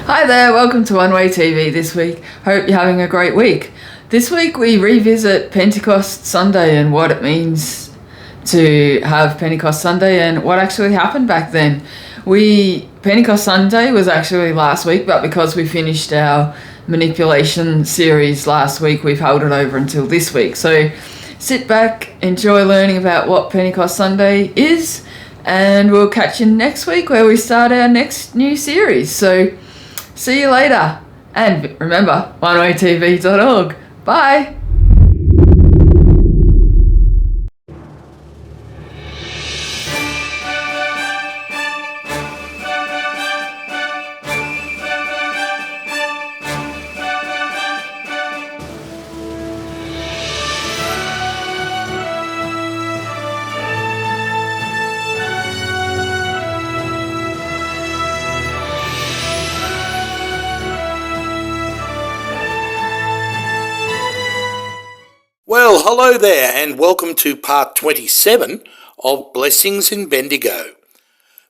Hi there, welcome to One Way TV this week. Hope you're having a great week. This week we revisit Pentecost Sunday and what it means to have Pentecost Sunday and what actually happened back then. Pentecost Sunday was actually last week, but because we finished our manipulation series last week, we've held it over until this week. So sit back, enjoy learning about what Pentecost Sunday is, and we'll catch you next week where we start our next new series. So see you later. And remember, onewaytv.org. Bye. Well, hello there and welcome to part 27 of Blessings in Bendigo.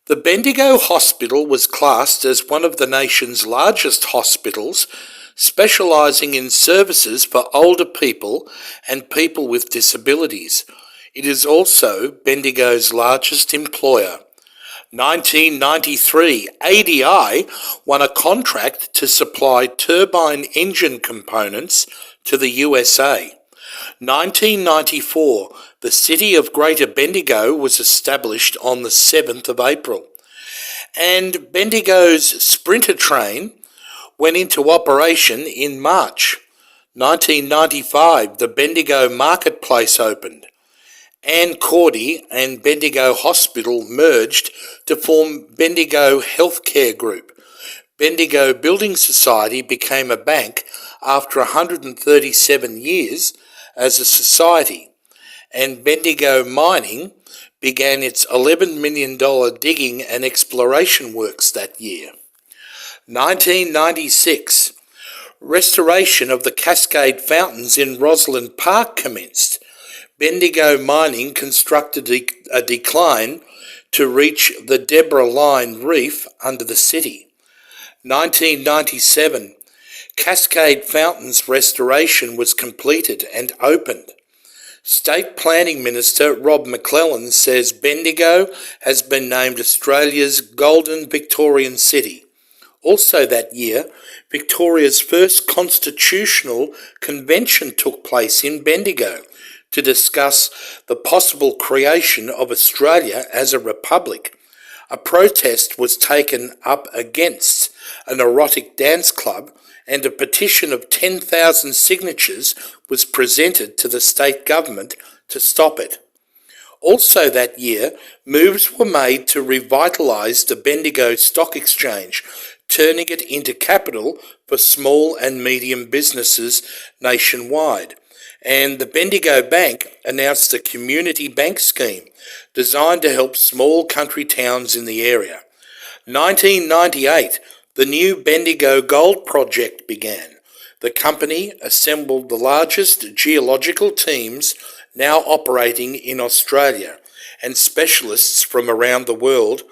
The Bendigo Hospital was classed as one of the nation's largest hospitals, specialising in services for older people and people with disabilities. It is also Bendigo's largest employer. 1993, ADI won a contract to supply turbine engine components to the USA. 1994, the city of Greater Bendigo was established on the 7th of April. And Bendigo's Sprinter train went into operation in March. 1995, the Bendigo Marketplace opened. Anne Cordy and Bendigo Hospital merged to form Bendigo Healthcare Group. Bendigo Building Society became a bank after 137 years as a society, and Bendigo Mining began its $11 million digging and exploration works that year. 1996, restoration of the Cascade Fountains in Roslyn Park commenced. Bendigo Mining constructed a decline to reach the Deborah Line Reef under the city. 1997, Cascade Fountains restoration was completed and opened. State Planning Minister Rob McClellan says Bendigo has been named Australia's Golden Victorian City. Also that year, Victoria's first constitutional convention took place in Bendigo to discuss the possible creation of Australia as a republic. A protest was taken up against an erotic dance club, and a petition of 10,000 signatures was presented to the state government to stop it. Also that year, moves were made to revitalise the Bendigo Stock Exchange, turning it into capital for small and medium businesses nationwide. And the Bendigo Bank announced a community bank scheme designed to help small country towns in the area. 1998, the new Bendigo Gold Project began. The company assembled the largest geological teams now operating in Australia and specialists from around the world.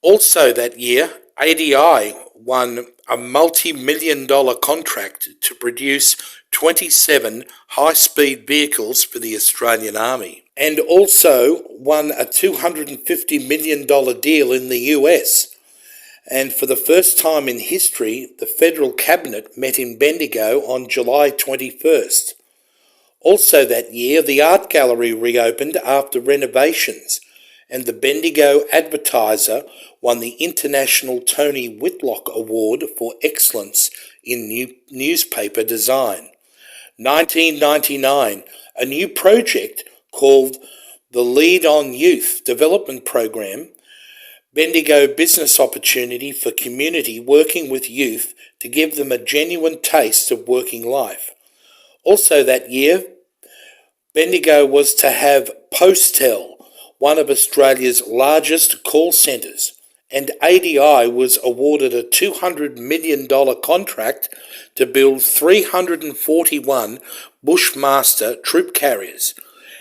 Also that year, ADI won a multi-million-dollar contract to produce 27 high-speed vehicles for the Australian Army, and also won a $250 million deal in the US. And for the first time in history, the Federal Cabinet met in Bendigo on July 21st. Also that year, the Art Gallery reopened after renovations, and the Bendigo Advertiser won the International Tony Whitlock Award for Excellence in Newspaper Design. 1999, a new project called the Lead on Youth Development Program, Bendigo business opportunity for community working with youth to give them a genuine taste of working life. Also that year, Bendigo was to have Postel, one of Australia's largest call centres, and ADI was awarded a $200 million contract to build 341 Bushmaster troop carriers,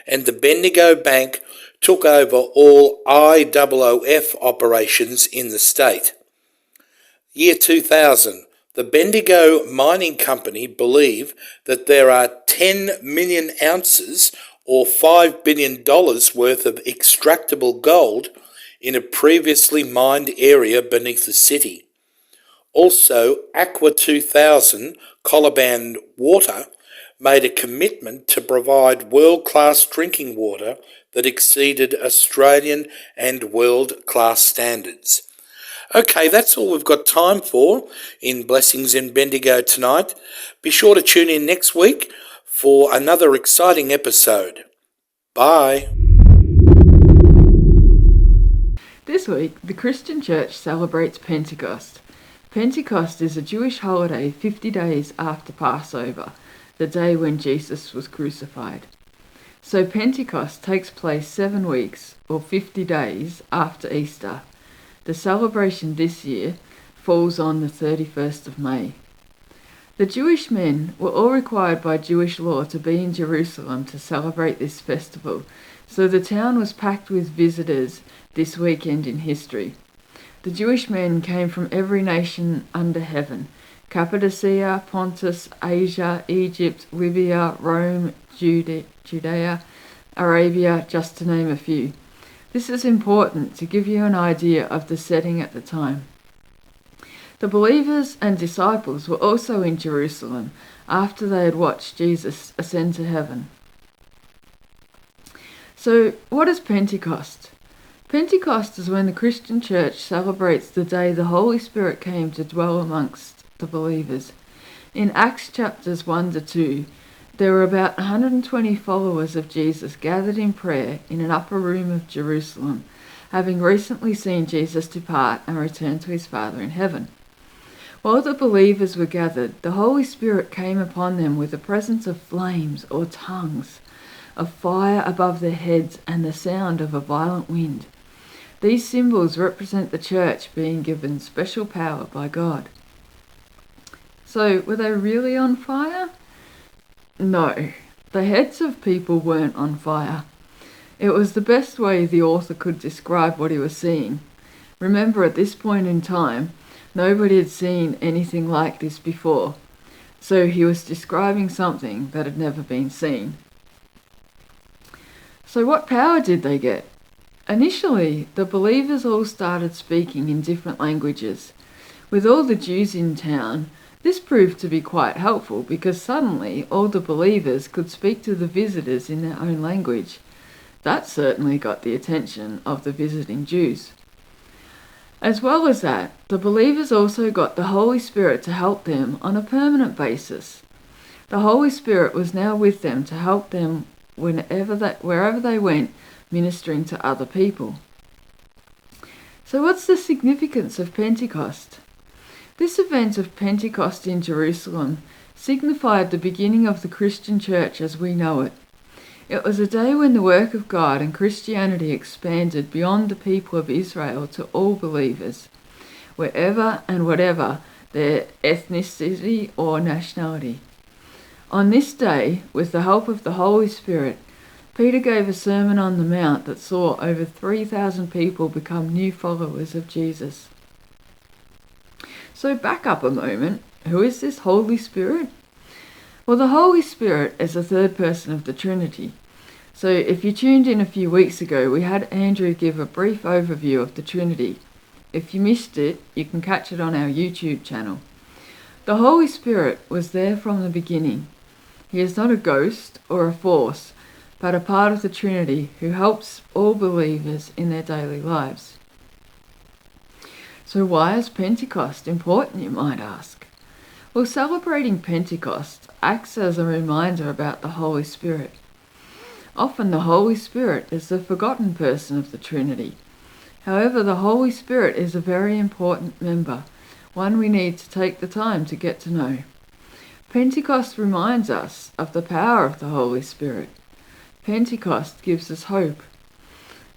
and the Bendigo Bank took over all IOOF operations in the state. Year 2000. The Bendigo Mining Company believe that there are 10 million ounces or $5 billion worth of extractable gold in a previously mined area beneath the city. Also, Aqua 2000 Colaban Water made a commitment to provide world-class drinking water that exceeded Australian and world-class standards. Okay, that's all we've got time for in Blessings in Bendigo tonight. Be sure to tune in next week for another exciting episode. Bye. This week, the Christian Church celebrates Pentecost. Pentecost is a Jewish holiday 50 days after Passover, the day when Jesus was crucified. So Pentecost takes place 7 weeks, or 50 days, after Easter. The celebration this year falls on the 31st of May. The Jewish men were all required by Jewish law to be in Jerusalem to celebrate this festival, so the town was packed with visitors this weekend in history. The Jewish men came from every nation under heaven: Cappadocia, Pontus, Asia, Egypt, Libya, Rome, Judea, Arabia, just to name a few. This is important to give you an idea of the setting at the time. The believers and disciples were also in Jerusalem after they had watched Jesus ascend to heaven. So, what is Pentecost? Pentecost is when the Christian Church celebrates the day the Holy Spirit came to dwell amongst the believers. In Acts chapters 1 to 2, there were about 120 followers of Jesus gathered in prayer in an upper room of Jerusalem, having recently seen Jesus depart and return to his Father in heaven. While the believers were gathered, the Holy Spirit came upon them with the presence of flames or tongues of fire above their heads and the sound of a violent wind. These symbols represent the church being given special power by God. So, were they really on fire? No, the heads of people weren't on fire. It was the best way the author could describe what he was seeing. Remember, at this point in time, nobody had seen anything like this before, so he was describing something that had never been seen. So what power did they get? Initially, the believers all started speaking in different languages. With all the Jews in town, this proved to be quite helpful because suddenly all the believers could speak to the visitors in their own language. That certainly got the attention of the visiting Jews. As well as that, the believers also got the Holy Spirit to help them on a permanent basis. The Holy Spirit was now with them to help them wherever they went, ministering to other people. So what's the significance of Pentecost? This event of Pentecost in Jerusalem signified the beginning of the Christian church as we know it. It was a day when the work of God and Christianity expanded beyond the people of Israel to all believers, wherever and whatever their ethnicity or nationality. On this day, with the help of the Holy Spirit, Peter gave a Sermon on the Mount that saw over 3,000 people become new followers of Jesus. So back up a moment. Who is this Holy Spirit? Well, the Holy Spirit is the third person of the Trinity. So if you tuned in a few weeks ago, we had Andrew give a brief overview of the Trinity. If you missed it, you can catch it on our YouTube channel. The Holy Spirit was there from the beginning. He is not a ghost or a force, but a part of the Trinity who helps all believers in their daily lives. So why is Pentecost important, you might ask? Well, celebrating Pentecost acts as a reminder about the Holy Spirit. Often the Holy Spirit is the forgotten person of the Trinity. However, the Holy Spirit is a very important member, one we need to take the time to get to know. Pentecost reminds us of the power of the Holy Spirit. Pentecost gives us hope.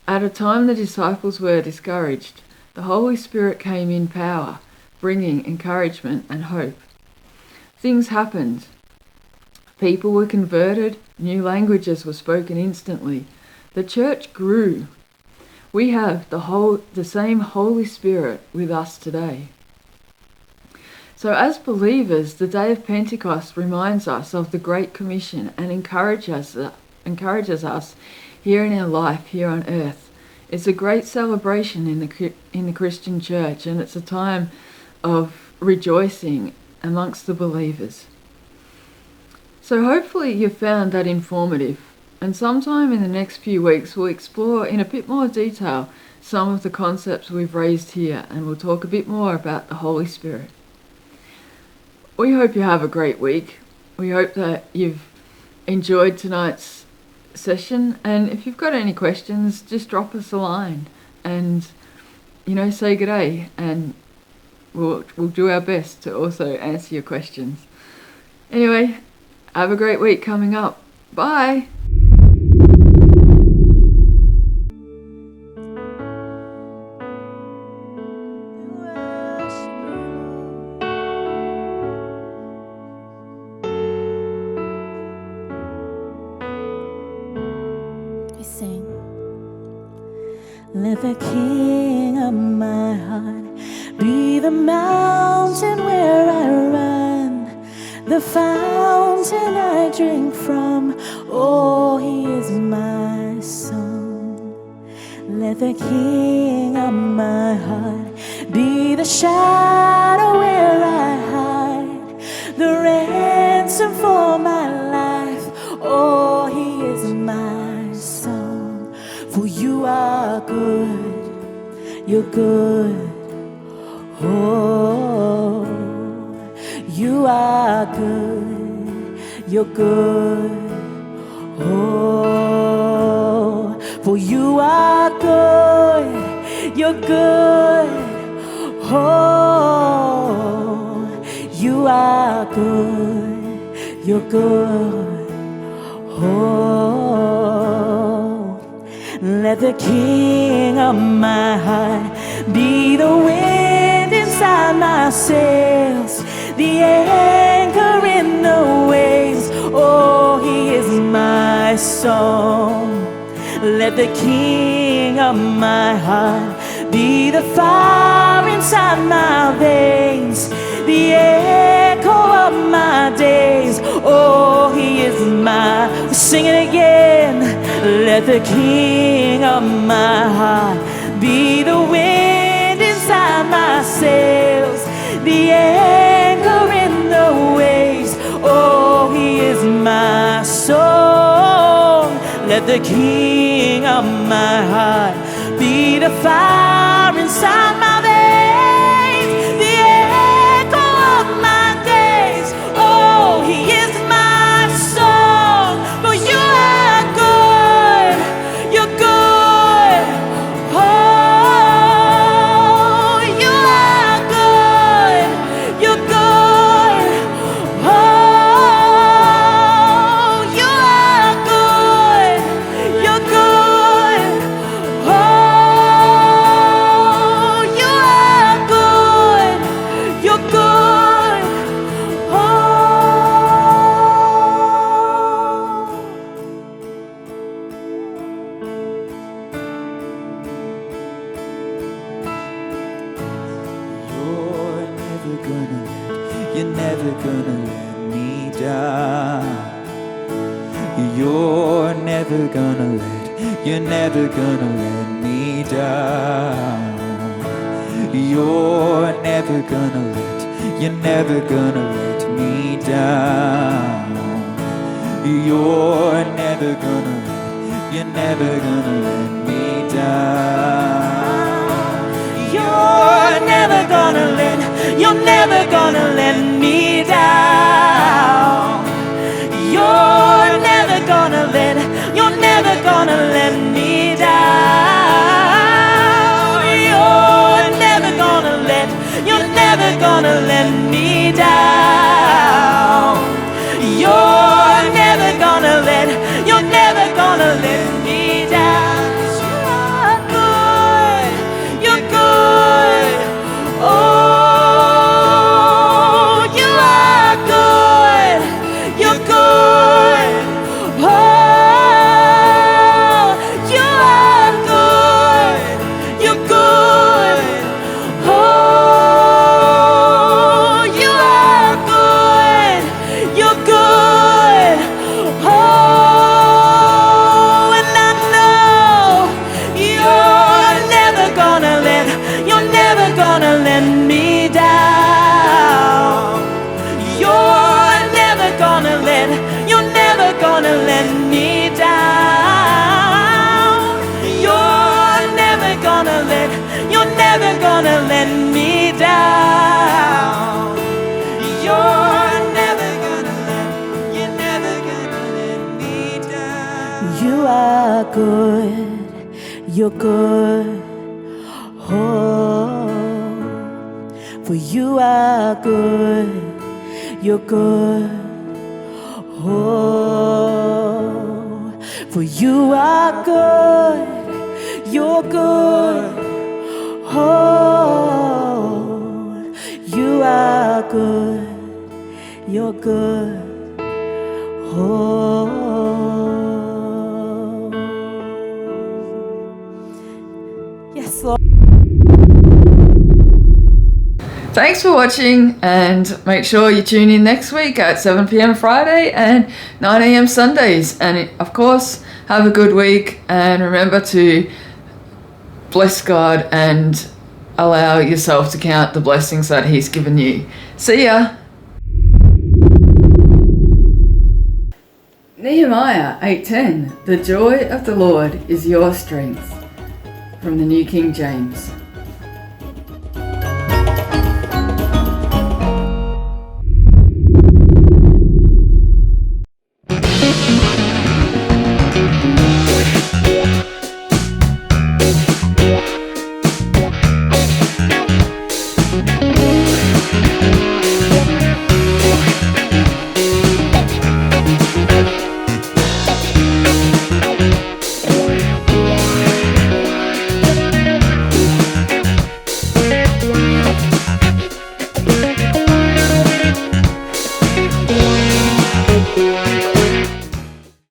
At a time the disciples were discouraged, the Holy Spirit came in power, bringing encouragement and hope. Things happened. People were converted, new languages were spoken instantly. The church grew. We have the same Holy Spirit with us today. So as believers, the day of Pentecost reminds us of the Great Commission and encourages us here in our life here on earth. It's a great celebration in the Christian church, and it's a time of rejoicing amongst the believers. So hopefully you found that informative, and sometime in the next few weeks we'll explore in a bit more detail some of the concepts we've raised here, and we'll talk a bit more about the Holy Spirit. We hope you have a great week. We hope that you've enjoyed tonight's session, and if you've got any questions, just drop us a line and say good day, and we'll do our best to also answer your questions. Anyway, have a great week coming up. Bye. Let the King of my heart be the mountain where I run, the fountain I drink from. Oh, he is my song. Let the King of my heart be the shadow where I hide, the ransom for my life. Oh, he is my song. For you are good, you're good. Oh, you are good, you're good. Oh, for you are good, you're good. Oh, you are good, you're good. Oh, let the King of my heart be the wind inside my sails, the anchor in the waves. Oh, he is my song. Let the King of my heart be the fire inside my veins, the echo of my days. Oh, he is my, sing it again. Let the King of my heart be the wind inside my sails, the anchor in the waves. Oh, he is my song. Let the King of my heart be the fire inside my veins, the echo of my days. Oh, he is my song. For you are good, you're good. Oh, you are good, you're good. Oh, you are good, you're good. Oh, you are good, you're good. Oh, you're never gonna let me down. You're never gonna let me down. You're never gonna let me down. You're never gonna let me down. You're never gonna let me down. You're never gonna let me down. You're never gonna let me down. You're never gonna let me down. You're good. Oh, you are good. You're good. Oh, you are good. You're good. Oh, you you're good. Oh, for you are good, you're good. Oh, for you are good, you're good. Oh, you are good, you're good. Oh, yes, Lord. Thanks for watching, and make sure you tune in next week at 7 p.m. Friday and 9 a.m. Sundays. And of course, have a good week, and remember to bless God and allow yourself to count the blessings that He's given you. See ya! Nehemiah 8:10. The joy of the Lord is your strength. From the New King James.